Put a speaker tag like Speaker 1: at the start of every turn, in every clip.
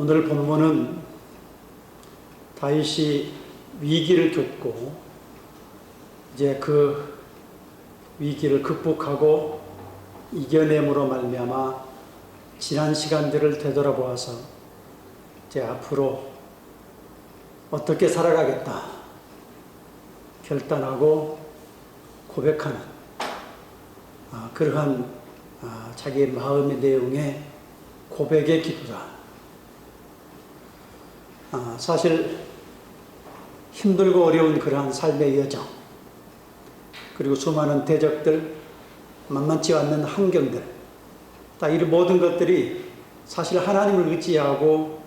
Speaker 1: 오늘 본문은 다윗이 위기를 겪고 이제 그 위기를 극복하고 이겨냄으로 말미암아 지난 시간들을 되돌아보아서 이제 앞으로 어떻게 살아가겠다 결단하고 고백하는 그러한 자기의 마음의 내용의 고백의 기도다. 사실 힘들고 어려운 그러한 삶의 여정, 그리고 수많은 대적들, 만만치 않는 환경들, 이 모든 것들이 사실 하나님을 의지하고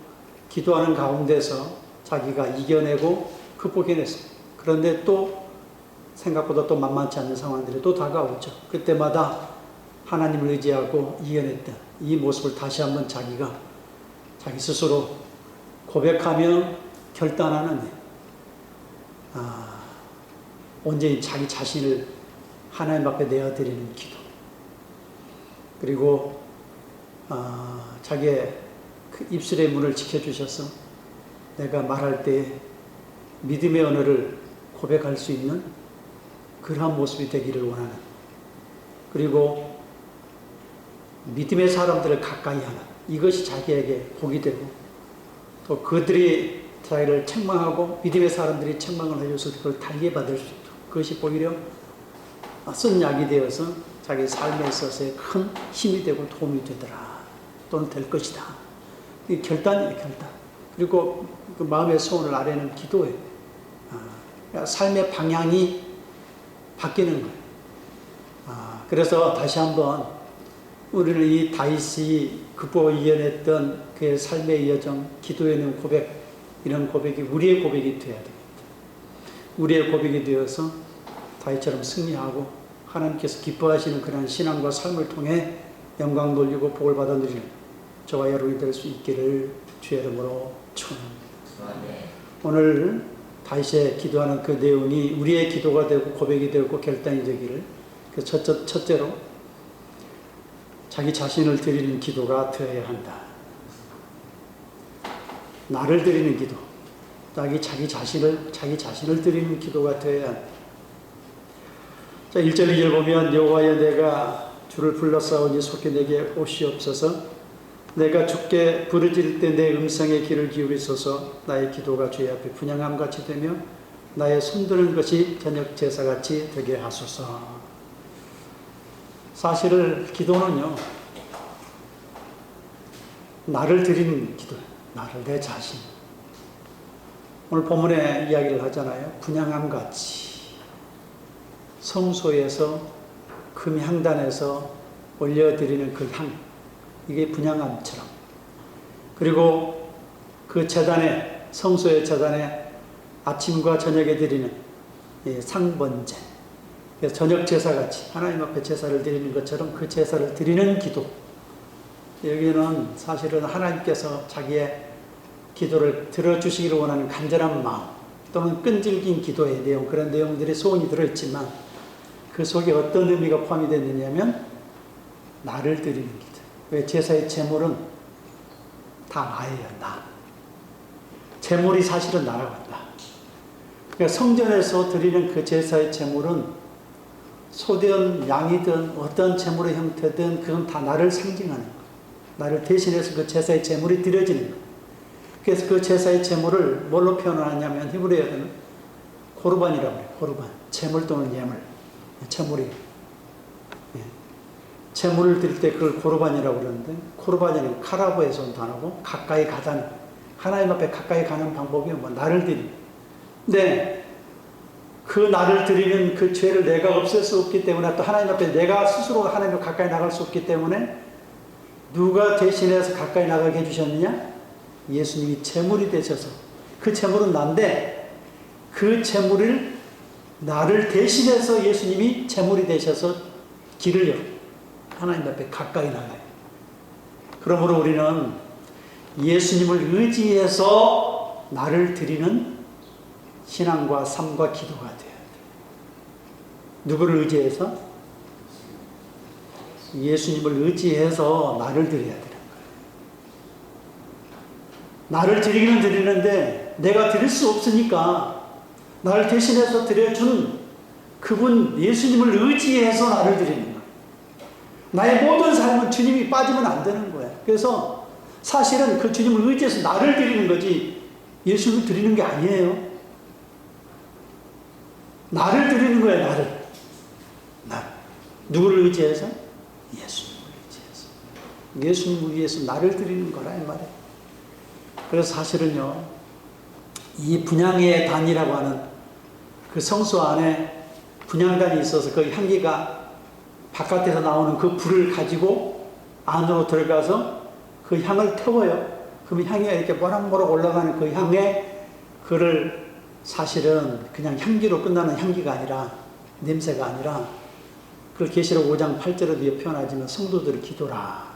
Speaker 1: 기도하는 가운데서 자기가 이겨내고 극복해냈어요. 그런데 또 생각보다 또 만만치 않는 상황들이 또 다가오죠. 그때마다 하나님을 의지하고 이겨냈던 이 모습을 다시 한번 자기 스스로 고백하며 결단하는 온전히 자기 자신을 하나님 앞에 내어드리는 기도, 그리고 자기의 그 입술의 문을 지켜주셔서 내가 말할 때 믿음의 언어를 고백할 수 있는 그러한 모습이 되기를 원하는, 그리고 믿음의 사람들을 가까이 하는, 이것이 자기에게 복이 되고 또 그들이 자기를 책망하고 믿음의 사람들이 책망을 해줘서 그걸 달게 받을 수 있도록, 그것이 오히려 쓴 약이 되어서 자기 삶에 있어서의 큰 힘이 되고 도움이 되더라, 또는 될 것이다. 이 결단이에요, 결단. 그리고 그 마음의 소원을 아뢰는 기도예요. 삶의 방향이 바뀌는 거예요. 그래서 다시 한번 우리는 이 다윗이 극복하고 이겨냈던 그의 삶의 여정, 기도에 있는 고백, 이런 고백이 우리의 고백이 되어야 됩니다. 우리의 고백이 되어서 다윗처럼 승리하고 하나님께서 기뻐하시는 그런 신앙과 삶을 통해 영광 돌리고 복을 받아 누리는 저와 여러분이 될 수 있기를 주의 이름으로 축원합니다. 오늘 다윗의 기도하는 그 내용이 우리의 기도가 되고 고백이 되고 결단이 되기를, 그 첫째로 자기 자신을 드리는 기도가 되어야 한다. 나를 드리는 기도, 자기 자신을 드리는 기도가 되어야 한다. 자, 1절 2절 보면 여호와여 내가 주를 불러싸우니 속히 내게 오시옵소서. 내가 주께 부르짖을 때 내 음성에 귀를 기울이소서. 나의 기도가 주의 앞에 분향함같이 되며 나의 손드는 것이 저녁 제사같이 되게 하소서. 사실은 기도는요, 나를 드리는 기도, 나를, 내 자신. 오늘 본문에 이야기를 하잖아요. 분향함같이 성소에서 금향단에서 올려드리는 그 향, 이게 분향함처럼, 그리고 그 제단에, 성소의 제단에 아침과 저녁에 드리는 상번제, 저녁 제사같이 하나님 앞에 제사를 드리는 것처럼 그 제사를 드리는 기도. 여기는 사실은 하나님께서 자기의 기도를 들어주시기를 원하는 간절한 마음, 또는 끈질긴 기도의 내용, 그런 내용들이 소원이 들어있지만 그 속에 어떤 의미가 포함이 되어 있느냐면 나를 드리는 기도. 왜? 제사의 제물은 다 나예요, 나. 제물이 사실은 나라고 한다. 그러니까 성전에서 드리는 그 제사의 제물은 소든 양이든 어떤 제물의 형태든 그건 다 나를 상징하는 거예요. 나를 대신해서 그 제사의 제물이 드려지는 거예요. 그래서 그 제사의 제물을 뭘로 표현하냐면 히브리어는 고르반이라고 해요. 고르반. 제물 또는 예물. 제물이. 제물을 드릴 때 그걸 고르반이라고 그러는데, 고르반이는 카라보에서 온 단어고 가까이 가다는, 하나님 앞에 가까이 가는 방법이 나를 드리는. 근데 그 나를 드리는 그 죄를 내가 없앨 수 없기 때문에, 또 하나님 앞에 내가 스스로 하나님 앞에 가까이 나갈 수 없기 때문에 누가 대신해서 가까이 나가게 해주셨느냐? 예수님이 제물이 되셔서, 그 제물은 난데 그 제물을 나를 대신해서 예수님이 제물이 되셔서 길을 열어 하나님 앞에 가까이 나가요. 그러므로 우리는 예수님을 의지해서 나를 드리는 신앙과 삶과 기도가 되어야 돼요. 누구를 의지해서? 예수님을 의지해서 나를 드려야 되는 거예요. 나를 드리기는 드리는데 내가 드릴 수 없으니까 나를 대신해서 드려준 그분 예수님을 의지해서 나를 드리는 거예요. 나의 모든 삶은 주님이 빠지면 안 되는 거예요. 그래서 사실은 그 주님을 의지해서 나를 드리는 거지 예수님을 드리는 게 아니에요. 나를 드리는 거예요. 나를. 누구를 의지해서? 예수님을 의지해서. 예수님을 위해서 나를 드리는 거라 이 말이에요. 그래서 사실은요, 이 분향의 단이라고 하는 그 성소 안에 분향단이 있어서 그 향기가 바깥에서 나오는 그 불을 가지고 안으로 들어가서 그 향을 태워요. 그러면 향이 이렇게 모락모락 올라가는 그 향에 그를 사실은 그냥 향기로 끝나는 향기가 아니라 냄새가 아니라 그걸 계시록 5장 8절에 뒤에 표현하지만 성도들의 기도라.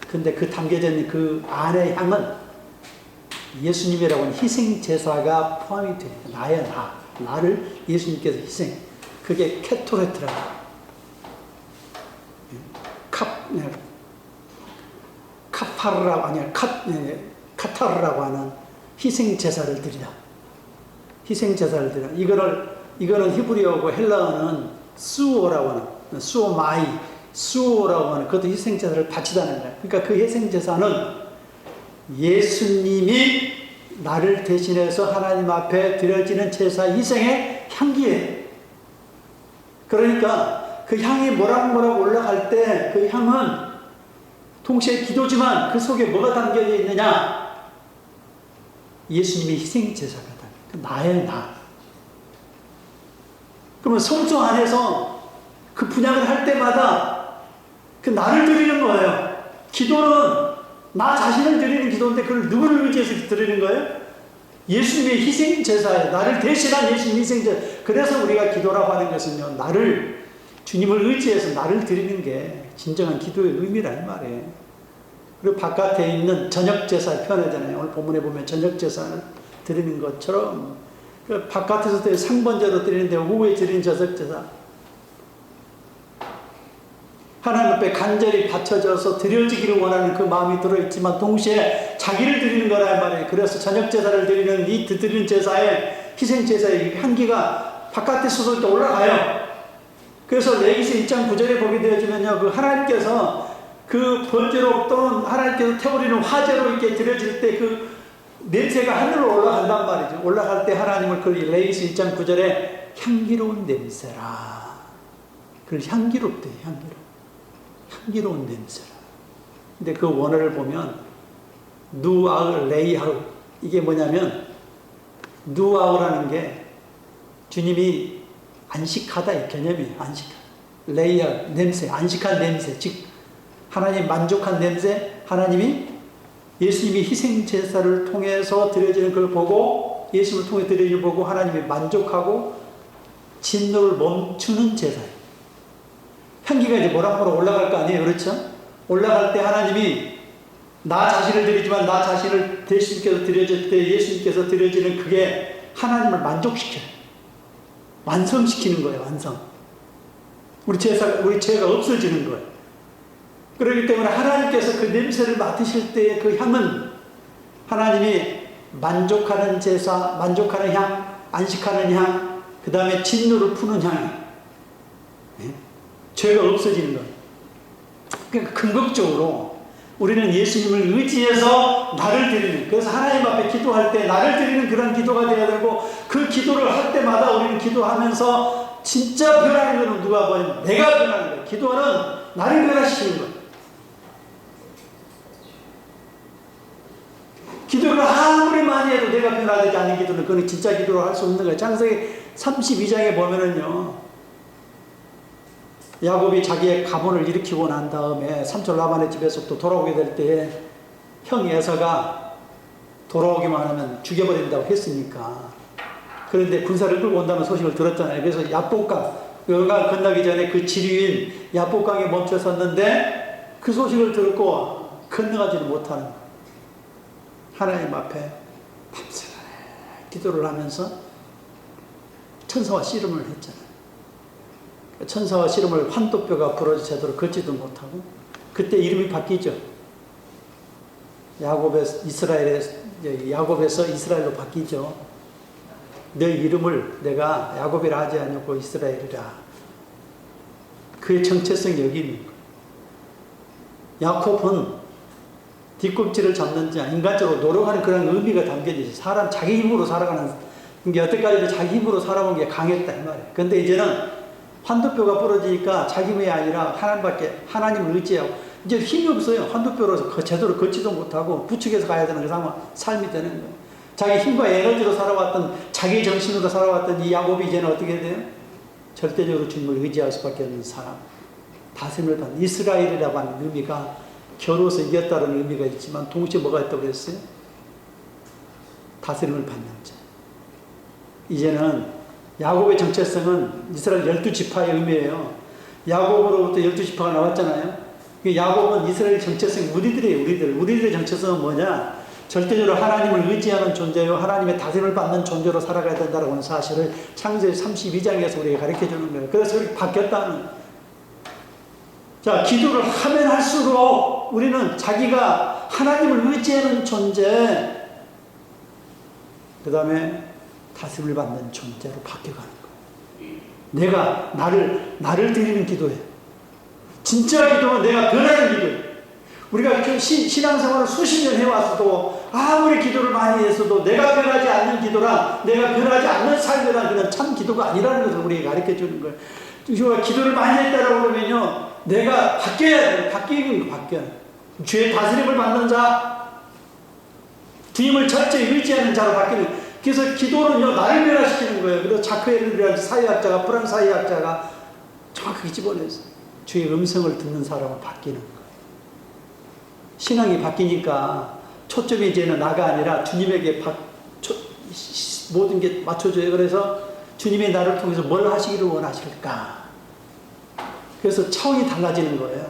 Speaker 1: 근데 그 담겨져 있는 그 안의 향은 예수님이라고 하는 희생제사가 포함이 돼요. 나의 나를 예수님께서 희생. 그게 케토레트라고. 카파르라고 아니야. 카타르라고 하는 희생제사를 드리라. 희생제사를 드리라. 이거는 히브리어고 헬라어는 수오라고 하는, 수오라고 하는 그것도 희생제사를 바치다는 거예요. 그러니까 그 희생제사는 예수님이 나를 대신해서 하나님 앞에 드려지는 제사 희생의 향기예요. 그러니까 그 향이 모락모락 올라갈 때 그 향은 동시에 기도지만 그 속에 뭐가 담겨져 있느냐? 예수님이 희생제사가 담겨. 나의 나. 그러면 성소 안에서 그 분향을 할 때마다 그 나를 드리는 거예요. 기도는 나 자신을 드리는 기도인데 그걸 누구를 의지해서 드리는 거예요? 예수님의 희생제사예요. 나를 대신한 예수님 희생제사. 그래서 우리가 기도라고 하는 것은요, 나를, 주님을 의지해서 나를 드리는 게 진정한 기도의 의미란 말이에요. 그리고 바깥에 있는 저녁제사 표현하잖아요. 오늘 본문에 보면 저녁제사를 드리는 것처럼 그 바깥에서 상번제로 드리는데 후에 드리는 저녁제사. 하나님 앞에 간절히 바쳐져서 드려지기를 원하는 그 마음이 들어있지만 동시에 자기를 드리는 거란 말이에요. 그래서 저녁제사를 드리는 이 드리는 제사의 희생제사의 향기가 바깥에서도 이렇게 올라가요. 그래서 레위기 1장 9절에 보게 되어지면요, 그 하나님께서 그 번제로 또는 하나님께서 태우리는 화제로 이렇게 드려질 때 그 냄새가 하늘로 올라간단 말이죠. 올라갈 때 하나님을 그 레위기 1장 9절에 향기로운 냄새라. 그걸 향기롭대요. 향기로운 냄새라. 근데 그 원어를 보면 누아흐 레이하흐, 이게 뭐냐면 누아흐라는 게 주님이 안식하다 이 개념이 안식하다. 레이하흐 냄새, 안식한 냄새, 즉 하나님 만족한 냄새, 하나님이 예수님이 희생제사를 통해서 드려지는 걸 보고 예수님을 통해 드려지는 걸 보고 하나님이 만족하고 진노를 멈추는 제사예요. 향기가 이제 모락모락 올라갈 거 아니에요. 그렇죠? 올라갈 때 하나님이 나 자신을 드리지만 나 자신을 예수님께서 드려질 때 예수님께서 드려지는 그게 하나님을 만족시켜요. 완성시키는 거예요. 완성. 우리 죄가 없어지는 거예요. 그렇기 때문에 하나님께서 그 냄새를 맡으실 때의 그 향은 하나님이 만족하는 제사, 만족하는 향, 안식하는 향, 그 다음에 진노를 푸는 향이에요. 네? 죄가 없어지는 거예요. 그러니까 근본적으로 우리는 예수님을 의지해서 나를 드리는, 그래서 하나님 앞에 기도할 때 나를 드리는 그런 기도가 되어야 되고, 그 기도를 할 때마다 우리는 기도하면서 진짜 변하는 것은 누가 보면 내가 변하는 거예요. 기도는 나를 변화시키는 거예요. 기도를 아무리 많이 해도 내가 변화되지 않는 기도는 그건 진짜 기도로 할 수 없는 거예요. 창세기 32장에 보면은요, 야곱이 자기의 가문을 일으키고 난 다음에 삼촌 라반의 집에서 또 돌아오게 될 때 형 에서가 돌아오기만 하면 죽여버린다고 했으니까. 그런데 군사를 끌고 온다는 소식을 들었잖아요. 그래서 야복강, 요강 건너기 전에 그 지류인 야복강에 멈춰 섰는데 그 소식을 듣고 건너가지는 못하는 거예요. 하나님 앞에 밤새가 기도를 하면서 천사와 씨름을 했잖아요. 천사와 씨름을 환도뼈가 부러져 제대로 걷지도 못하고, 그때 이름이 바뀌죠. 야곱에서 이스라엘로 바뀌죠. 내 이름을 내가 야곱이라 하지 않고 이스라엘이라. 그의 정체성이 여기 있는 거예요. 야곱은 뒷꿈치를 잡는 자, 인간적으로 노력하는 그런 의미가 담겨져 있어요. 사람 자기 힘으로 살아가는 게 여태까지도 자기 힘으로 살아온 게 강했다 이 말이에요. 근데 이제는 환도뼈가 부러지니까 자기 힘이 아니라 하나님을 의지하고 이제 힘이 없어요. 환도뼈로 제대로 걷지도 못하고 부축해서 가야 되는 그 삶이 되는 거예요. 자기 힘과 에너지로 살아왔던, 자기 정신으로 살아왔던 이 야곱이 이제는 어떻게 돼요? 절대적으로 주님을 의지할 수밖에 없는 사람. 다스림을 받는 이스라엘이라고 하는 의미가 겨루어서 이겼다는 의미가 있지만 동시에 뭐가 있다고 그랬어요? 다스림을 받는 자. 이제는 야곱의 정체성은 이스라엘 12지파의 의미예요. 야곱으로부터 12지파가 나왔잖아요. 야곱은 이스라엘 정체성이 우리들이에요. 우리들의 정체성은 뭐냐? 절대적으로 하나님을 의지하는 존재요, 하나님의 다스림을 받는 존재로 살아가야 된다는 하는 사실을 창세기 32장에서 우리에게 가르쳐 주는 거예요. 그래서 우리 바뀌었다는. 자, 기도를 하면 할수록 우리는 자기가 하나님을 의지하는 존재, 그 다음에 다스림을 받는 존재로 바뀌어가는 거예요. 내가 나를 드리는 기도예요. 진짜 기도는 내가 변하는 기도예요. 우리가 신앙생활을 수십 년 해왔어도 아무리 기도를 많이 했어도 내가 변하지 않는 기도란, 내가 변하지 않는 삶이란 그냥 참 기도가 아니라는 것을 우리에게 가르쳐 주는 거예요. 우리가 기도를 많이 했다라고 그러면요, 내가 바뀌어야 돼요. 바뀌는 거 바뀌어요. 주의 다스림을 받는 자, 주님을 철저히 의지하는 자로 바뀌는 거예요. 그래서 기도는요, 나를 변화시키는 거예요. 그래서 자크엘이라는 사회학자가, 프랑스 사회학자가 정확하게 집어냈어요. 주의 음성을 듣는 사람은 바뀌는 거예요. 신앙이 바뀌니까 초점이 이제는 나가 아니라 주님에게 모든 게 맞춰져요. 그래서 주님의 나를 통해서 뭘 하시기를 원하실까? 그래서 차원이 달라지는 거예요.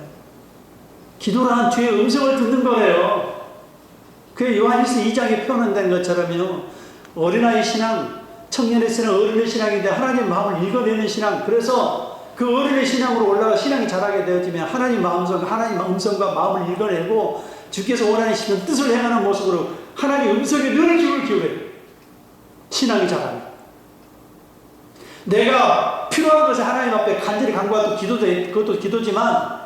Speaker 1: 기도란 주의 음성을 듣는 거예요. 그게 요한일서 2장에 표현된 것처럼요, 어린아이 신앙, 청년의 신앙, 어른의 신앙인데 하나님 마음을 읽어내는 신앙. 그래서 그 어른의 신앙으로 올라가 신앙이 자라게 되어지면 하나님 음성과 마음을 읽어내고 주께서 원하시는 뜻을 행하는 모습으로 하나님 음성에 늘 귀를 기울여요. 신앙이 자랍니다. 내가 필요한 것을 하나님 앞에 간절히 간구하고 그것도 기도지만,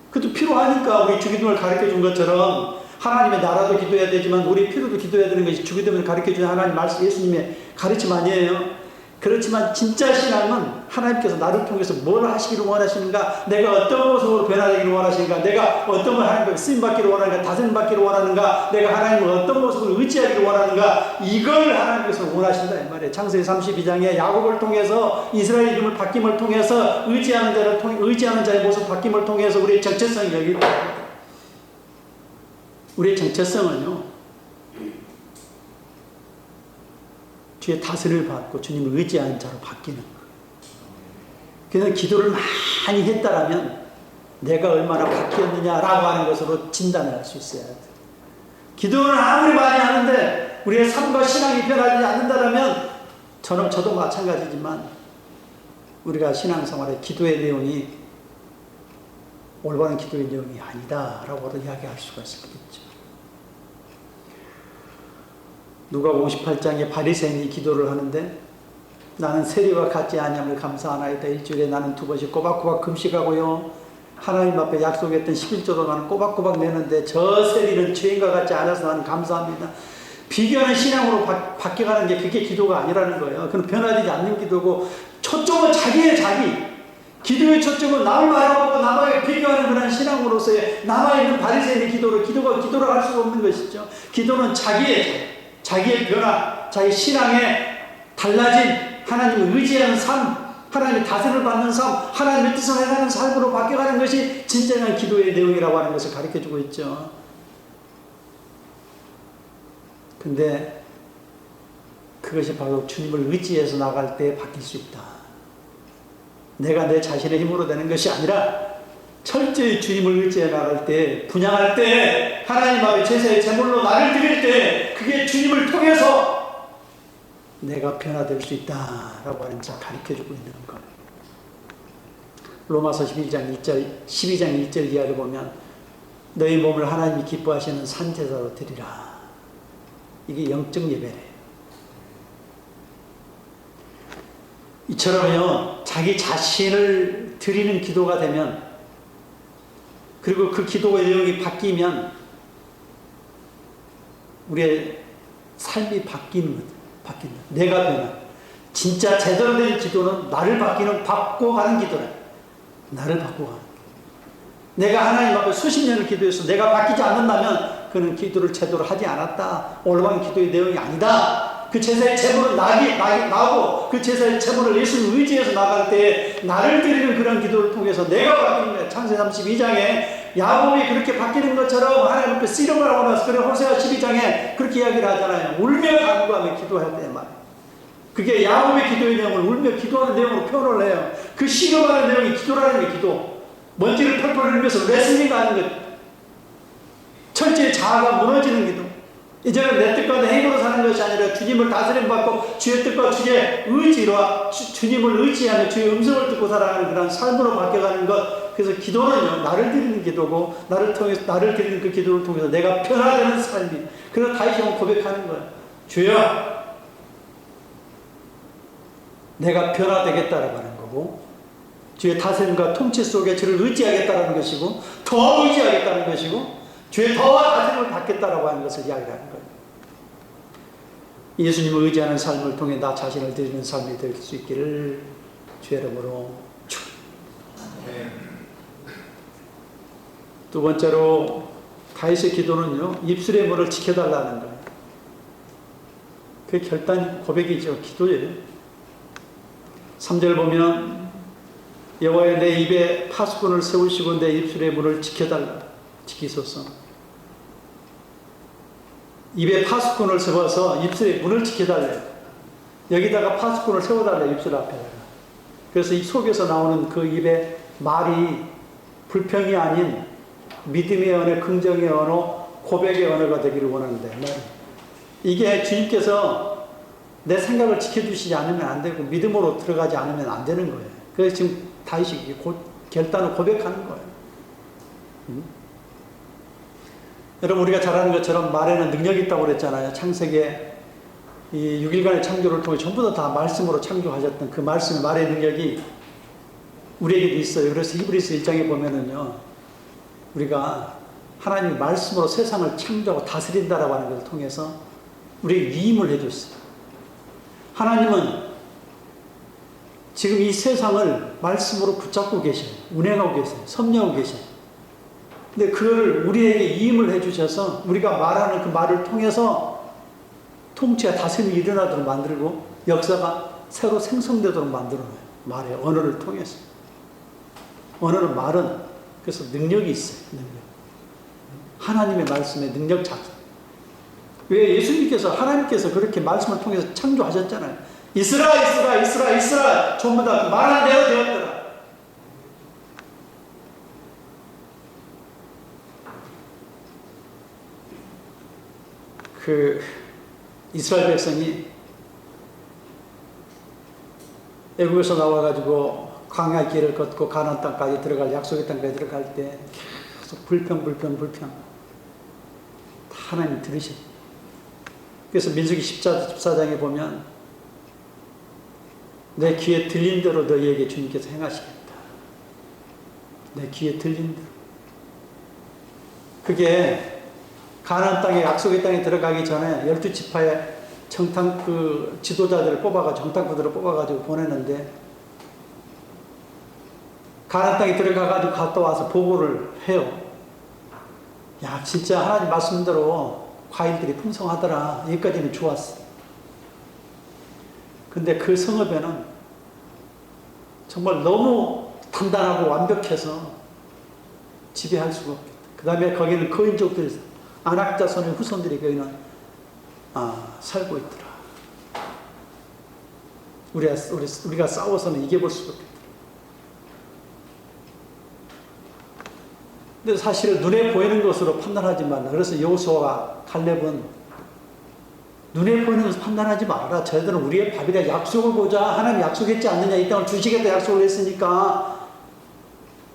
Speaker 1: 그것도 필요하니까 우리 주기도를 가르쳐 준 것처럼 하나님의 나라도 기도해야 되지만 우리 필요도 기도해야 되는 것이 주기도를 가르쳐 주는 하나님 말씀, 예수님의 가르침 아니에요. 그렇지만 진짜 신앙은 하나님께서 나를 통해서 뭘 하시기를 원하시는가, 내가 어떤 모습으로 변화되기를 원하시는가, 내가 어떤 걸 하나님께 쓰임받기를 원하는가, 다스림받기를 원하는가, 내가 하나님을 어떤 모습을 의지하기를 원하는가, 이걸 하나님께서 원하신다 이 말이에요. 창세기 32장에 야곱을 통해서 이스라엘 이름을 바뀜을 통해서 의지하는 자의 모습 바뀜을 통해서 우리의 정체성이 여기 있다. 우리의 정체성은요, 주의 다스림을 받고 주님을 의지하는 자로 바뀌는 거예요. 그래서 기도를 많이 했다라면 내가 얼마나 바뀌었느냐라고 하는 것으로 진단을 할 수 있어야 돼요. 기도를 아무리 많이 하는데 우리의 삶과 신앙이 변하지 않는다면 저도 마찬가지지만 우리가 신앙생활의 기도의 내용이 올바른 기도의 내용이 아니다라고 이야기할 수가 있겠죠. 누가복음 58장에 바리새인이 기도를 하는데, 나는 세리와 같지 아니함을 감사하나이다. 일주일에 나는 2번씩 꼬박꼬박 금식하고요, 하나님 앞에 약속했던 11조도 나는 꼬박꼬박 내는데 저 세리는 죄인과 같지 않아서 나는 감사합니다. 비교하는 신앙으로 바뀌어가는 게 그게 기도가 아니라는 거예요. 그건 변화되지 않는 기도고, 초점은 자기. 기도의 초점은 남을 바라보고 남에게 비교하는 그런 신앙으로서의 남아있는 바리새인의 기도를 할 수가 없는 것이죠. 기도는 자기의 변화, 자기 신앙에 달라진, 하나님을 의지하는 삶, 하나님의 다스림을 받는 삶, 하나님의 뜻을 행하는 삶으로 바뀌어가는 것이 진정한 기도의 내용이라고 하는 것을 가르쳐주고 있죠. 근데 그것이 바로 주님을 의지해서 나갈 때 바뀔 수 있다. 내가 내 자신의 힘으로 되는 것이 아니라 철저히 주님을 의지해 나갈 때, 분양할 때, 하나님 앞에 제사의 제물로 나를 드릴 때, 그게 주님을 통해서 내가 변화될 수 있다라고 하는 자 가르쳐주고 있는 것. 로마서 12장 1절 이하를 보면 너희 몸을 하나님이 기뻐하시는 산제사로 드리라. 이게 영적 예배래요. 이처럼요, 자기 자신을 드리는 기도가 되면, 그리고 그 기도의 내용이 바뀌면 우리의 삶이 바뀌는 거죠. 바뀐다. 내가 변화. 진짜 제대로 된 기도는 나를 바꿔 가는 기도래. 나를 바꿔 가는. 내가 하나님 앞에 수십 년을 기도해서 내가 바뀌지 않는다면 그는 기도를 제대로 하지 않았다. 올바른 기도의 내용이 아니다. 그 제사의 제물은 나고 그 제사의 제물을 예수를 의지해서 나갈 때 나를 드리는 그런 기도를 통해서 내가 바뀌는 거예요. 창세기 32장에 야곱이 그렇게 바뀌는 것처럼 하나님 앞에 씨름을 하고 나서 그래 호세아 12장에 그렇게 이야기를 하잖아요. 울며 간구하며 기도할 때 말이에요. 그게 야곱의 기도의 내용을 울며 기도하는 내용으로 표현을 해요. 그 씨름하는 내용이 기도라는 게 기도. 먼지를 펄펄 흘리면서 레슬링 하는 것. 철저히 자아가 무너지는 기도. 이제는 내 뜻과 내 힘으로 사는 것이 아니라 주님을 다스림받고 주의 뜻과 주의 의지로 주님을 의지하며 주의 음성을 듣고 살아가는 그런 삶으로 바뀌어가는 것. 그래서 기도는요, 나를 드리는 기도고 나를 드리는 그 기도를 통해서 내가 변화되는 삶이. 그래서 다시 고백하는 거예요. 주여, 내가 변화되겠다라고 하는 거고, 주의 다스림과 통치 속에 주를 의지하겠다라는 것이고, 더 의지하겠다는 것이고, 주의 더 다스림을 받겠다라고 하는 것을 이야기하는 거예요. 예수님을 의지하는 삶을 통해 나 자신을 드리는 삶이 될 수 있기를 주의 이름으로 축원합니다. 두 번째로 다윗의 기도는요, 입술의 문을 지켜달라는 거예요. 그게 결단 고백이죠. 기도예요. 3절 보면 여호와여 내 입에 파수꾼을 세우시고 내 입술의 문을 지키소서. 입에 파수꾼을 세워서 입술의 문을 지켜달래요. 여기다가 파수꾼을 세워달래요. 입술 앞에다가. 그래서 이 속에서 나오는 그 입에 말이 불평이 아닌 믿음의 언어, 긍정의 언어, 고백의 언어가 되기를 원하는데, 이게 주님께서 내 생각을 지켜주시지 않으면 안 되고 믿음으로 들어가지 않으면 안 되는 거예요. 그래서 지금 다윗이 결단을 고백하는 거예요. 여러분, 우리가 잘 아는 것처럼 말에는 능력이 있다고 그랬잖아요. 창세기에 이 6일간의 창조를 통해 전부 다 말씀으로 창조하셨던 그 말씀의 말의 능력이 우리에게도 있어요. 그래서 히브리서 1장에 보면은요, 우리가 하나님의 말씀으로 세상을 창조하고 다스린다라고 하는 것을 통해서 우리에게 위임을 해줬어요. 하나님은 지금 이 세상을 말씀으로 붙잡고 계셔요. 운행하고 계세요. 섭리하고 계셔요. 근데 그걸 우리에게 위임을 해주셔서 우리가 말하는 그 말을 통해서 통치와 다스림이 일어나도록 만들고 역사가 새로 생성되도록 만들어놔요. 말의 언어를 통해서. 언어는 말은 그래서 능력이 있어요. 능력. 하나님의 말씀의 능력 자체. 왜 예수님께서 하나님께서 그렇게 말씀을 통해서 창조하셨잖아요. 있으라 전부 다 말한 대로 되었더라. 그 이스라엘 백성이 애국에서 나와가지고 광야 길을 걷고 가나안 땅까지 들어갈, 약속의 땅까지 들어갈 때 계속 불평 다 하나님 들으셨어요. 그래서 민수기 14장에 보면 내 귀에 들린 대로 너희에게 주님께서 행하시겠다. 내 귀에 들린 대로. 그게 가나안 땅에, 약속의 땅에 들어가기 전에 12지파의 그 지도자들을 뽑아가지고, 정탐꾼들을 뽑아가지고 보내는데, 가나안 땅에 들어가가지고 갔다 와서 보고를 해요. 야, 진짜 하나님 말씀대로 과일들이 풍성하더라. 여기까지는 좋았어. 근데 그 성읍에는 정말 너무 단단하고 완벽해서 지배할 수가 없겠다. 그 다음에 거기는 거인족들이, 안악자손의 후손들이 거기는 살고 있더라. 우리가 싸워서는 이겨볼 수가 없겠다. 근데 사실 눈에 보이는 것으로 판단하지만, 그래서 여호수아와 갈렙은 눈에 보이는 것을 판단하지 말아라. 저희들은 우리의 밥이라 약속을 보자. 하나님 약속했지 않느냐. 이 땅을 주시겠다 약속을 했으니까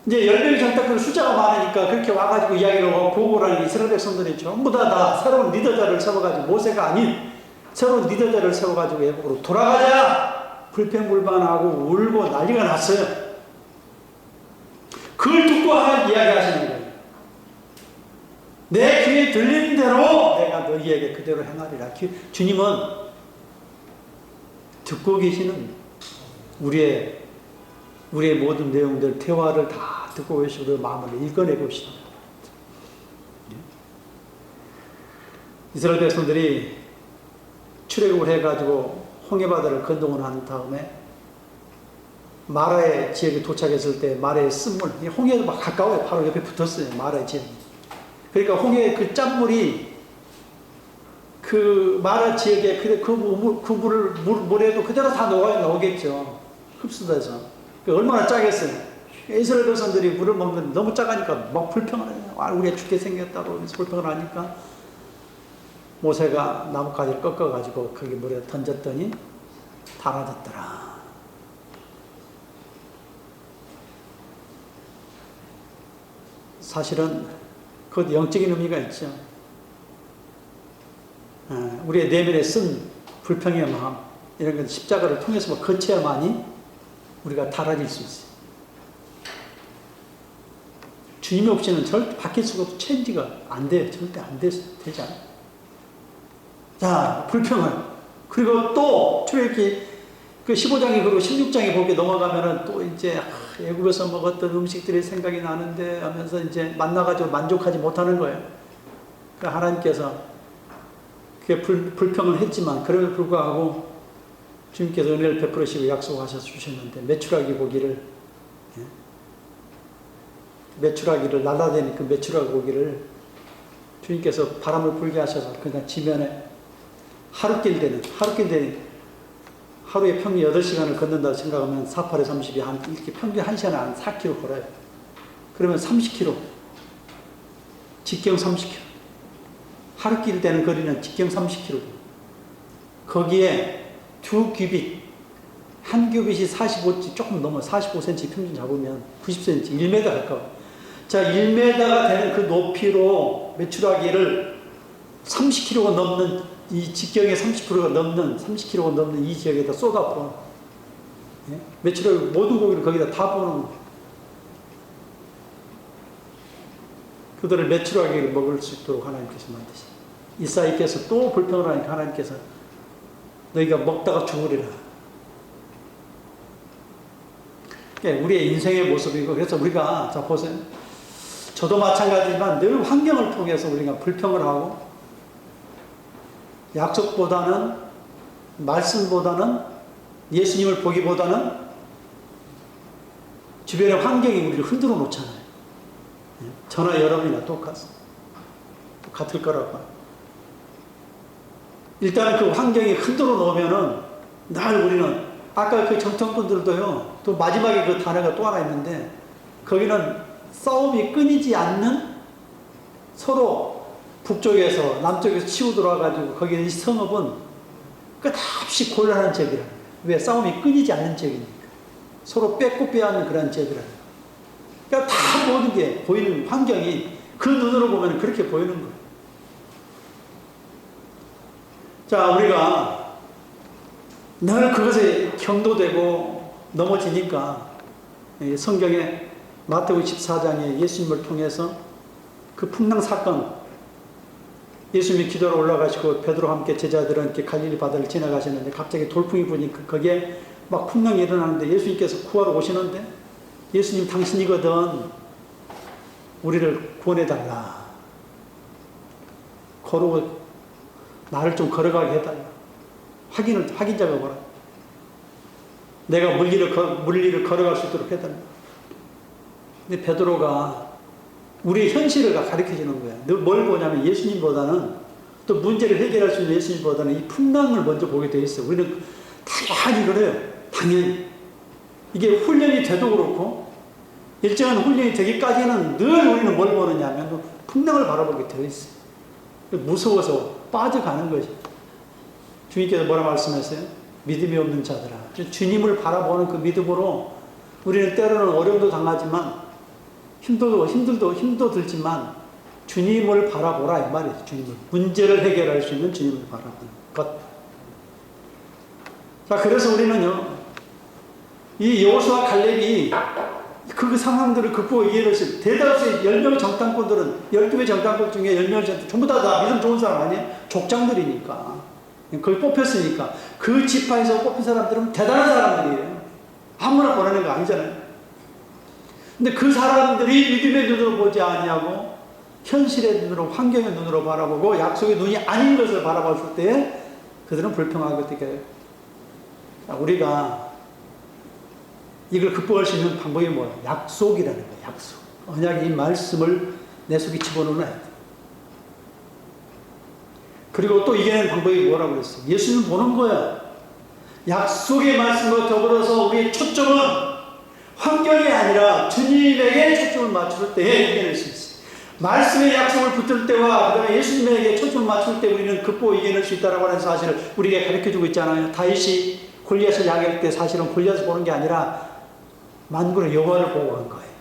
Speaker 1: 이제 열명이 전탁들 숫자가 많으니까 그렇게 와가지고 이야기를 하고 보고라는 이스라엘 백성들이 전부 다 새로운 리더자를 세워가지고 모세가 아닌 새로운 리더자를 세워가지고 애국으로 돌아가자! 불평불만하고 울고 난리가 났어요. 그걸 듣고 이야기하시는 거예요. 내 귀에 들리는 대로 내가 너희에게 그대로 행하리라. 주님은 듣고 계시는 우리의 모든 내용들, 대화를 다 듣고 계시고 마음을 읽어내고 계십니다. 이스라엘 백성들이 출애굽을 해가지고 홍해바다를 건너고 난 다음에 마라의 지역에 도착했을 때 마라의 쓴물, 홍해도 막 가까워요. 바로 옆에 붙었어요. 마라의 지역이. 그러니까 홍해 그 짠물이 그 마라 지역에 그 물에도 그대로 다 나오겠죠. 흡수돼서. 얼마나 짜겠어요. 이스라엘 백성들이 물을 먹는 너무 짜가니까 막 불평을 해요. 우리가 죽게 생겼다고 불평을 하니까 모세가 나뭇가지를 꺾어가지고 거기 물에 던졌더니 달아졌더라. 사실은 그것도 영적인 의미가 있죠. 우리의 내면에 쓴 불평의 마음, 이런 것 십자가를 통해서 거쳐야만이 우리가 달아질 수 있어요. 주님이 없이는 절대 바뀔 수가 없고 체인지가 안 돼요. 절대 안 되지 않아요. 자, 불평을. 그리고 또 출애굽기 그 15장이 그리고 16장에 보게 넘어가면은 또 이제 애굽에서 먹었던 음식들이 생각이 나는데 하면서 이제 만나가지고 만족하지 못하는 거예요. 그 하나님께서 그게 불평을 했지만 그럼에도 불구하고 주님께서 은혜를 베풀으시고 약속하셔서 주셨는데 메추라기 고기를 날라다니는 그 메추라기 고기를 주님께서 바람을 불게 하셔서 그냥 지면에 하루길 되는 하루에 평균 8시간을 걷는다고 생각하면 4, 8에 30이 이렇게 평균 1시간에 한 4km 걸어요. 그러면 30km. 직경 30km. 하루길 되는 거리는 직경 30km. 거기에 두 규빗, 한 규빗이 45, 조금 넘어 45cm 평균 잡으면 90cm, 1m 가까워. 자, 1m가 되는 그 높이로 메추라기를 30km가 넘는 이 직경의 30%가 넘는 30km가 넘는 이 지역에다 쏟아부어. 예? 메추라기 모든 고기를 거기다 다 부어놓은 거예요. 그들을 메추라기를 먹을 수 있도록 하나님께서 만드시. 이사야께서 또 불평을 하니까 하나님께서 너희가 먹다가 죽으리라. 예, 우리의 인생의 모습이고 그래서 우리가 자 보세요. 저도 마찬가지지만 늘 환경을 통해서 우리가 불평을 하고 약속보다는 말씀보다는 예수님을 보기보다는 주변의 환경이 우리를 흔들어 놓잖아요. 저나 여러분이나 똑같을 거라고. 일단은 그 환경이 흔들어 놓으면은 날 우리는 아까 그 정통분들도요. 또 마지막에 그 단어가 또 하나 있는데 거기는 싸움이 끊이지 않는 서로 북쪽에서 남쪽에서 치고 들어와가지고 거기는 이 성읍은 끝없이 곤란한 지역이라. 왜? 싸움이 끊이지 않는 지역이니까. 서로 뺏고 빼앗는 그런 지역이라. 그러니까 다 모든 게 보이는 환경이 그 눈으로 보면 그렇게 보이는 거예요. 자, 우리가 늘 그것에 경도되고 넘어지니까 성경에 마태복음 14장에 예수님을 통해서 그 풍랑 사건, 예수님이 기도로 올라가시고 베드로와 함께 제자들은 이렇게 갈릴리 바다를 지나가시는데 갑자기 돌풍이 부니까 거기에 막 풍랑이 일어나는데 예수님께서 구하러 오시는데 예수님 당신이거든 우리를 구원해달라. 나를 좀 걸어가게 해달라. 확인 작업하라. 내가 물리를 걸어갈 수 있도록 해달라. 근데 베드로가 우리의 현실을 가르쳐 주는 거야. 뭘 보냐면 예수님보다는 또 문제를 해결할 수 있는 예수님보다는 이 풍랑을 먼저 보게 돼 있어. 우리는 당연히 그래요. 당연히. 이게 훈련이 돼도 그렇고 일정한 훈련이 되기까지는 늘 우리는 뭘 보느냐 하면 풍랑을 바라보게 되어 있어. 무서워서 빠져가는 것이. 주님께서 뭐라 말씀하세요? 믿음이 없는 자들아. 주님을 바라보는 그 믿음으로 우리는 때로는 어려움도 당하지만 힘도 들지만 주님을 바라보라 이 말이에요. 주님을. 문제를 해결할 수 있는 주님을 바라보는 것. 자, 그래서 우리는요, 이 여호수아 칼렙이 그 상황들을 극복하고 이해를 했어요. 대다수의 10명의 정탐꾼들은 12개 정탐꾼 중에 10명이 전부 다 믿음 좋은 사람 아니에요? 족장들이니까. 거기 뽑혔으니까. 그 지파에서 뽑힌 사람들은 대단한 사람들이에요. 아무나 보내는 거 아니잖아요. 근데 그 사람들이 믿음의 눈으로 보지 아니하고 현실의 눈으로, 환경의 눈으로 바라보고 약속의 눈이 아닌 것을 바라봤을 때 그들은 불평하게 되게. 우리가 이걸 극복할 수 있는 방법이 뭐예요? 약속이라는 거예요. 약속. 언약의 이 말씀을 내 속에 집어넣어야 돼. 그리고 또 이겨내는 방법이 뭐라고 그랬어요? 예수님 보는 거야. 약속의 말씀과 더불어서 우리의 초점은 환경이 아니라 주님에게 초점을 맞출 때에 이겨낼 수 있어요. 말씀의 약속을 붙들 때와 그 다음에 예수님에게 초점을 맞출 때 우리는 극복을 이겨낼 수 있다는 하는 사실을 우리에게 가르쳐주고 있잖아요. 다윗이 골리앗을 향할 때 사실은 골리앗을 보는 게 아니라 만군의 여호와를 보고 간 거예요.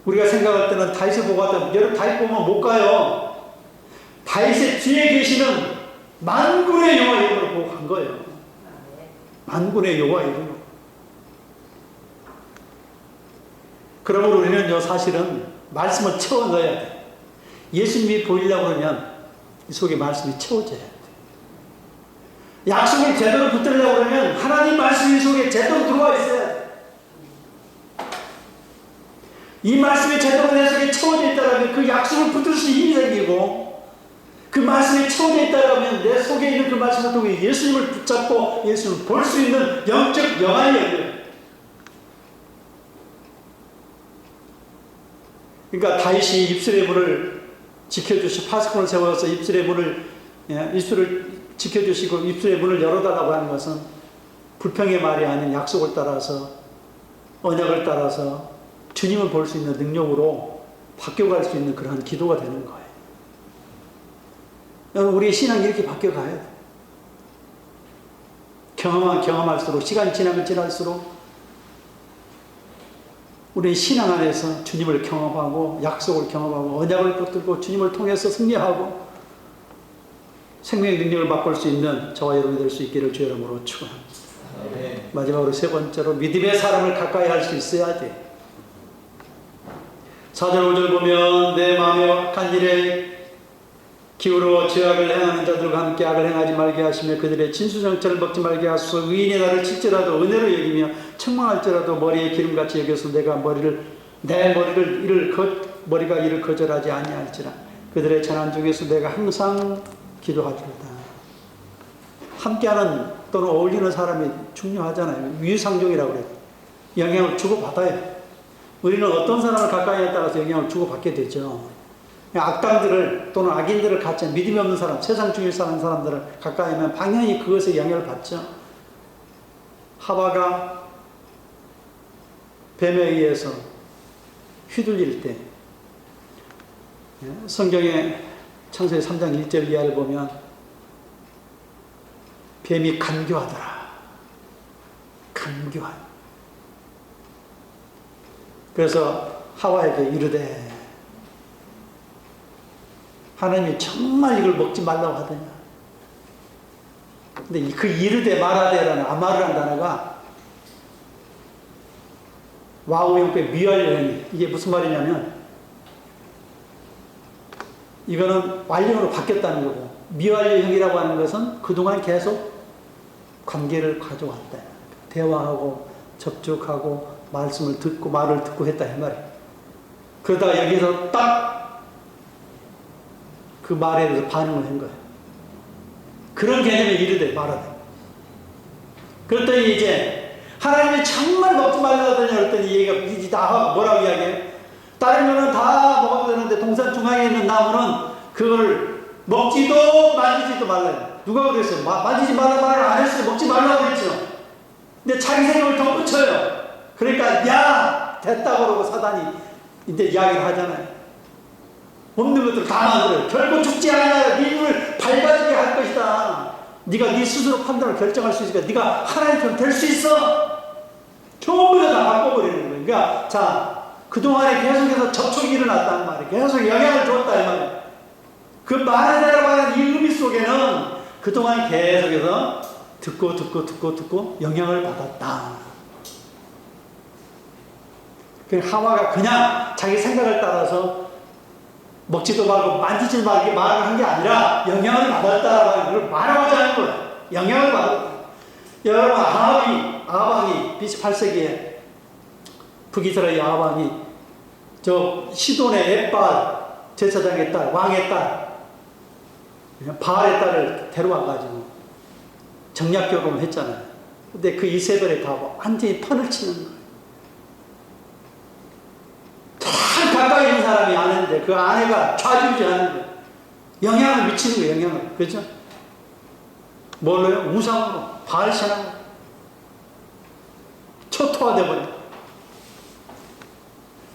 Speaker 1: 우리가 생각할 때는 다윗을 보고 갔다, 여러분 다윗 보면 못 가요. 다윗의 뒤에 계시는 만군의 여호와 이름으로 보고 간 거예요. 만군의 여호와 이름으로. 그러므로 우리는요, 사실은 말씀을 채워 넣어야 돼. 예수님이 보이려고 그러면 이 속에 말씀이 채워져야 돼. 약속을 제대로 붙들려고 그러면 하나님 말씀이 속에 제대로 들어와 있어야 돼. 이 말씀이 제대로 내 속에 채워져 있다면 그 약속을 붙들 수 힘이 생기고, 그 말씀이 채워져 있다면 내 속에 있는 그 말씀을 통해 예수님을 붙잡고 예수님을 볼 수 있는 영적 영안이 열려요. 그러니까 다윗이 입술의 문을 지켜주시고 파수꾼을 세워서 입술의 문을 입술을 지켜주시고 입술의 문을 열어달라고 하는 것은 불평의 말이 아닌 약속을 따라서, 언약을 따라서 주님을 볼 수 있는 능력으로 바뀌어갈 수 있는 그러한 기도가 되는 거예요. 여러분, 우리의 신앙이 이렇게 바뀌어가야 돼. 경험할수록, 시간이 지나면 지날수록 우리의 신앙 안에서 주님을 경험하고 약속을 경험하고 언약을 붙들고 주님을 통해서 승리하고 생명의 능력을 맛볼 수 있는 저와 여러분이 될 수 있기를 주 이름으로 축원합니다. 마지막으로 세 번째로 믿음의 사람을 가까이 할 수 있어야 돼. 4절 5절 보면 내 마음에 악한 일에 기울어 죄악을 행하는 자들과 함께 악을 행하지 말게 하시며 그들의 진수정체를 먹지 말게 하소서. 의인이 나를 칠지라도 은혜로 여기며 책망할지라도 머리에 기름같이 여겨서 내가 머리가 이를 거절하지 아니할지라. 그들의 재난 중에서 내가 항상 기도하리로다. 함께하는 또는 어울리는 사람이 중요하잖아요. 위상종이라고 그래요. 영향을 주고받아요. 우리는 어떤 사람을 가까이에 따라서 영향을 주고받게 되죠. 악당들을 또는 악인들을 같이 믿음이 없는 사람, 세상 중에 사는 사람들을 가까이 하면 당연히 그것에 영향을 받죠. 하와가 뱀에 의해서 휘둘릴 때 성경의 창세기 3장 1절 이하를 보면 뱀이 간교하더라. 간교한. 그래서 하와에게 이르되 하나님이 정말 이걸 먹지 말라고 하더냐. 근데 그 이르되 말하되라는 아마르라는 단어가 와우 형태 미완료형이, 이게 무슨 말이냐면 이거는 완료형으로 바뀌었다는 거고, 미완료형이라고 하는 것은 그동안 계속 관계를 가져왔다. 대화하고 접촉하고 말씀을 듣고 말을 듣고 했다 이 말이에요. 그러다가 여기서 딱 그 말에 대해서 반응을 한 거예요. 그런 개념이 이르되 말하되. 그랬더니 이제 하나님이 정말 먹지 말라고 하더니 그랬더니 얘가 다 뭐라고 이야기해요? 다른 거는 다 먹어도 되는데 동산 중앙에 있는 나무는 그걸 먹지도 만지지도 말라요. 누가 그랬어요? 만지지 말라 말을 안 했어요. 먹지 말라고 그랬죠. 근데 자기 생각을 덧붙여요. 그러니까 야 됐다고 그러고 사단이 이제 이야기를 하잖아요. 없는 것들 다 만들어요. 결코 죽지 않아. 네 눈을 밝아지게 할 것이다. 네가 네 스스로 판단을 결정할 수 있으니까 네가 하나님처럼 될 수 있어. 전부 다 바꿔버리는 거예요. 그러니까 자, 그동안에 계속해서 접촉이 일어났단 말이에요. 계속 영향을 줬다 이 말이에요. 그 말에 내려가는 이 의미 속에는 그동안 계속해서 듣고 영향을 받았다. 그 하와가 그냥 자기 생각을 따라서 먹지도 말고 만지지 말고 말을 한 게 아니라 영향을 받았다라는 걸 말하고자 하는 거예요. 영향을 받았다. 여러분, 아합이 BC 8세기에 북이스라엘 아합이 저 시돈의 엣발 제사장의 딸, 왕의 딸, 바알의 딸을 데려와가지고 정략 결혼을 했잖아요. 근데 그 이세벨에 다 완전히 판을 치는 거예요. 참 가까이 있는 사람이 아는데 그 아내가 좌지우지하는 거예요. 영향을 미치는 거예요, 영향을. 그렇죠? 뭘로요? 우상으로, 바알 신앙으로. 초토화돼 버려요.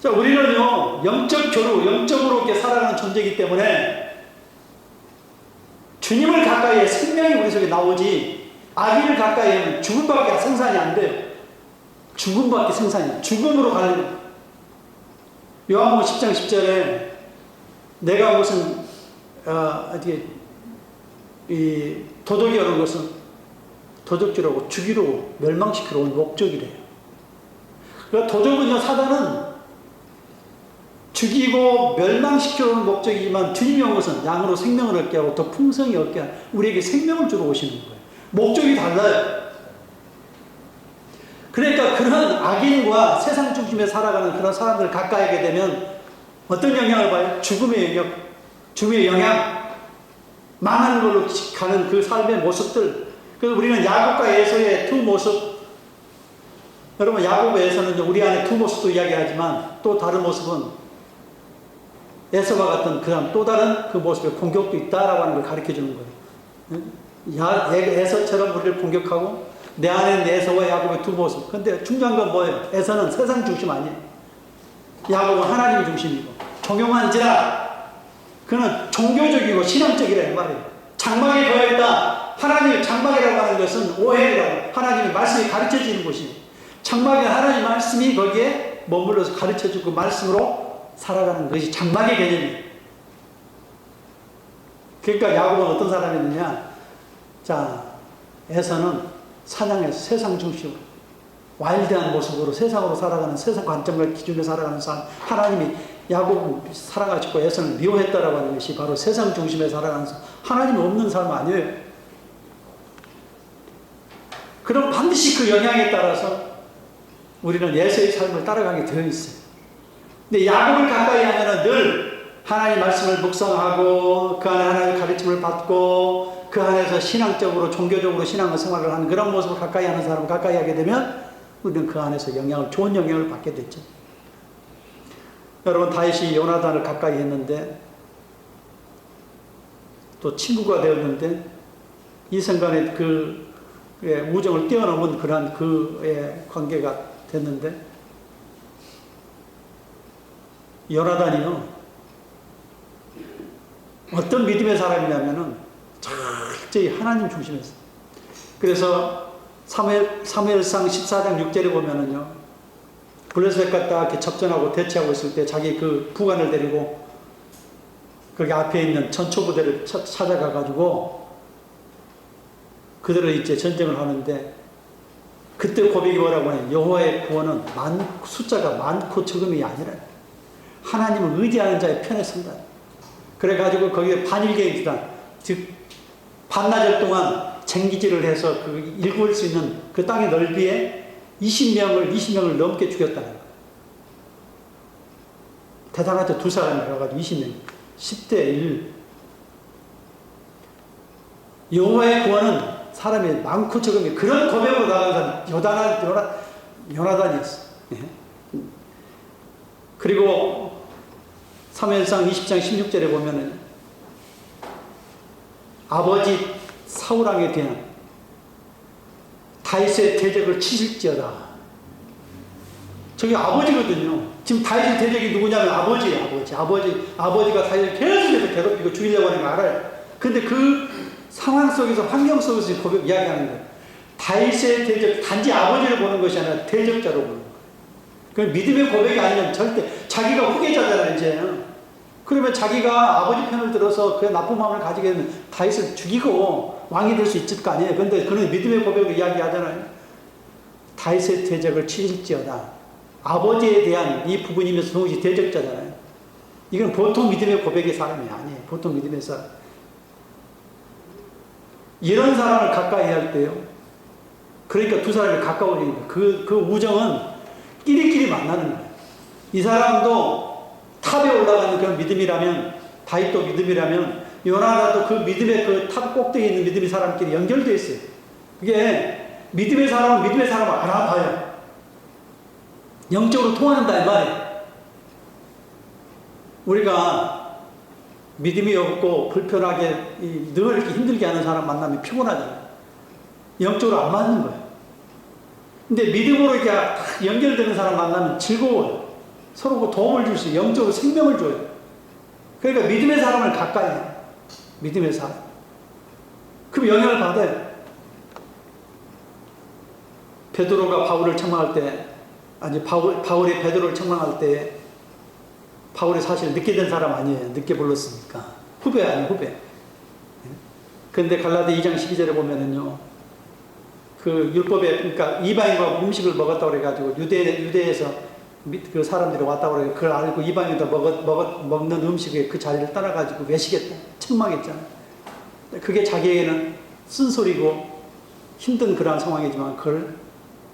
Speaker 1: 자, 우리는요, 영적 교류, 영적으로 이렇게 살아가는 존재이기 때문에 주님을 가까이 해 생명이 우리 속에 나오지, 아기를 가까이 하면 죽음밖에 생산이 안 돼요. 죽음밖에 생산이 안 돼요. 죽음으로 가는 거예요. 요한복음 10장 10절에 내가 무슨 이 도덕이 오는 것은 도적질하고 죽이러 멸망시키러 온 목적이래요. 그러니까 도적은요, 사단은 죽이고 멸망시키러 오는 목적이지만 주님이 온 것은 양으로 생명을 얻게 하고 더 풍성히 얻게 하고 우리에게 생명을 주러 오시는 거예요. 목적이 달라요. 그러니까 그런 악인과 세상 중심에 살아가는 그런 사람들을 가까이 하게 되면 어떤 영향을 봐요? 죽음의 영역, 죽음의 영향, 망하는 걸로 가는 그 삶의 모습들. 그래서 우리는 야곱과 에서의 두 모습, 여러분 야곱과 에서는 우리 안에 두 모습도 이야기하지만 또 다른 모습은 에서와 같은 그런 또 다른 그 모습의 공격도 있다라고 하는 걸 가르쳐 주는 거예요. 에서처럼 우리를 공격하고 내 안에 에서와 야곱의 두 모습. 근데 중요한 건 뭐예요? 에서는 세상 중심 아니에요. 야곱은 하나님 중심이고 종용한지라 그는 종교적이고 신앙적이라는 말이에요. 장막에 거했다. 하나님의 장막이라고 하는 것은 오해라고 하나님의 말씀이 가르쳐지는 곳이에요. 장막에 하나님의 말씀이 거기에 머물러서 가르쳐주고 말씀으로 살아가는 것이 장막의 개념이에요. 그러니까 야곱은 어떤 사람이느냐? 자, 에서는 사냥에서 세상 중심으로 와일드한 모습으로 세상으로 살아가는 세상 관점과 기준으로 살아가는 사람, 하나님이 야곱을 살아가지고 에서는 미워했다라고 하는 것이 바로 세상 중심에 살아가는 사람, 하나님이 없는 사람 아니에요. 그럼 반드시 그 영향에 따라서 우리는 에서의 삶을 따라가게 되어 있어요. 근데 야곱을 가까이 하면은 늘 하나님 말씀을 묵상하고 그 안에 하나님의 가르침을 받고 그 안에서 신앙적으로 종교적으로 신앙을 생활을 하는 그런 모습을 가까이 하는 사람을 가까이 하게 되면 우리는 그 안에서 좋은 영향을 받게 됐죠. 여러분 다윗이 요나단을 가까이 했는데 또 친구가 되었는데 이 순간에 그 우정을 뛰어넘은 그러한 그의 관계가 됐는데 요나단이요 어떤 믿음의 사람이냐면은 철저히 하나님 중심에서. 그래서 사무엘상 14장 6절에 보면은요, 블레셋 갔다 이렇게 접전하고 대치하고 있을 때 자기 그 부관을 데리고 거기 앞에 있는 전초부대를 찾아가가지고 그들을 이제 전쟁을 하는데 그때 고백이 뭐라고 하냐? 여호와의 구원은 숫자가 많고 적음이 아니라 하나님을 의지하는 자의 편에 선다. 그래가지고 거기에 반일개인수단, 즉 반나절 동안 쟁기질을 해서 그 일구을 수 있는 그 땅의 넓이에 20명을 넘게 죽였다는 거예요. 대단하죠. 두 사람이 가가지고 20명. 10대 1. 여호와의 구원은 사람이 많고 적음이 그런 고백으로 나간 사람이 요나단이었어. 예. 그리고 사무엘상 20장 16절에 보면은 아버지 사울왕에 대한 다윗의 대적을 치실지어다. 저게 아버지거든요. 지금 다윗의 대적이 누구냐면 아버지가 다윗을 계속해서 괴롭히고 죽이려고 하는 거 알아요. 근데 그 상황 속에서 환경 속에서 이야기하는 거예요. 다윗의 대적, 단지 아버지를 보는 것이 아니라 대적자로 보는 거예요. 그 믿음의 고백이 아니면 절대 자기가 후계자잖아요 이제. 그러면 자기가 아버지 편을 들어서 그 나쁜 마음을 가지게 되면 다윗을 죽이고 왕이 될 수 있을 거 아니에요. 그런데 그는 믿음의 고백을 이야기하잖아요. 다윗의 대적을 치실지어다. 아버지에 대한 이 부분이면서 동시에 대적자잖아요. 이건 보통 믿음의 고백의 사람이 아니에요. 보통 믿음의 사람. 이런 사람을 가까이 할 때요. 그러니까 두 사람이 가까워지는 거예요. 그 우정은 끼리끼리 만나는 거예요. 이 사람도 탑에 올라가는 그런 믿음이라면, 다윗도 믿음이라면, 요나단도 그 믿음의 그 탑 꼭대기에 있는 믿음의 사람끼리 연결되어 있어요. 그게 믿음의 사람은 믿음의 사람을 알아봐요. 영적으로 통하는다 이 말이에요. 우리가 믿음이 없고 불편하게 늘 이렇게 힘들게 하는 사람 만나면 피곤하잖아요. 영적으로 안 맞는 거예요. 근데 믿음으로 이렇게 연결되는 사람 만나면 즐거워요. 서로 도움을 줄 수 있어요. 영적으로 생명을 줘요. 그러니까 믿음의 사람을 가까이 해요. 믿음의 사람. 그럼 영향을 받아요. 베드로가 바울을 책망할 때, 아니 바울이 베드로를 책망할 때 바울이 사실 늦게 된 사람 아니에요. 늦게 불렀으니까. 후배 아니에요, 후배. 그런데 갈라디 2장 12절에 보면은요, 그 율법에, 그러니까 이방인과 음식을 먹었다고 그래가지고 유대에서 그 사람들이 왔다고 그래. 그걸 알고 이방인도 먹는 음식에 그 자리를 떠나가지고 외식했다. 책망했잖아요. 그게 자기에게는 쓴소리고 힘든 그러한 상황이지만 그걸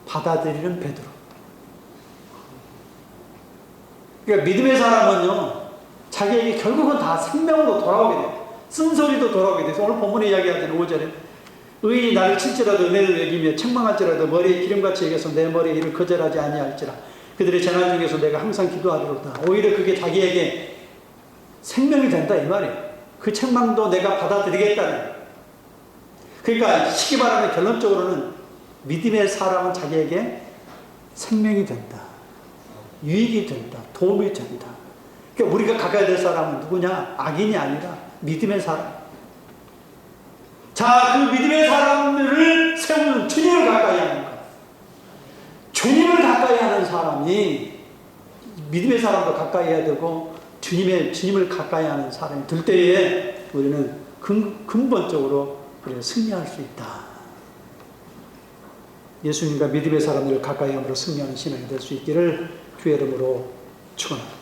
Speaker 1: 받아들이는 베드로. 그러니까 믿음의 사람은요, 자기에게 결국은 다 생명으로 돌아오게 돼요. 쓴소리도 돌아오게 돼서 오늘 본문에 이야기하는 5절에 의인이 나를 칠지라도 은혜를 여기며 책망할지라도 머리에 기름같이 여겨서 내 머리에 이를 거절하지 아니할지라. 그들의 재난 중에서 내가 항상 기도하리로다. 오히려 그게 자기에게 생명이 된다 이 말이에요. 그 책망도 내가 받아들이겠다는. 그러니까 쉽게 말하면 결론적으로는 믿음의 사람은 자기에게 생명이 된다. 유익이 된다. 도움이 된다. 그러니까 우리가 가까이 될 사람은 누구냐? 악인이 아니라 믿음의 사람. 자, 그 믿음의 사람들을 세우는 주님을 가까이 하는 것. 주님을 가까이 하는 사람이 믿음의 사람도 가까이 해야 되고 주님을 가까이 하는 사람이 될 때에 우리는 근본적으로 승리할 수 있다. 예수님과 믿음의 사람들을 가까이 함으로 승리하는 신앙이 될 수 있기를 주의 이름으로 축원합니다.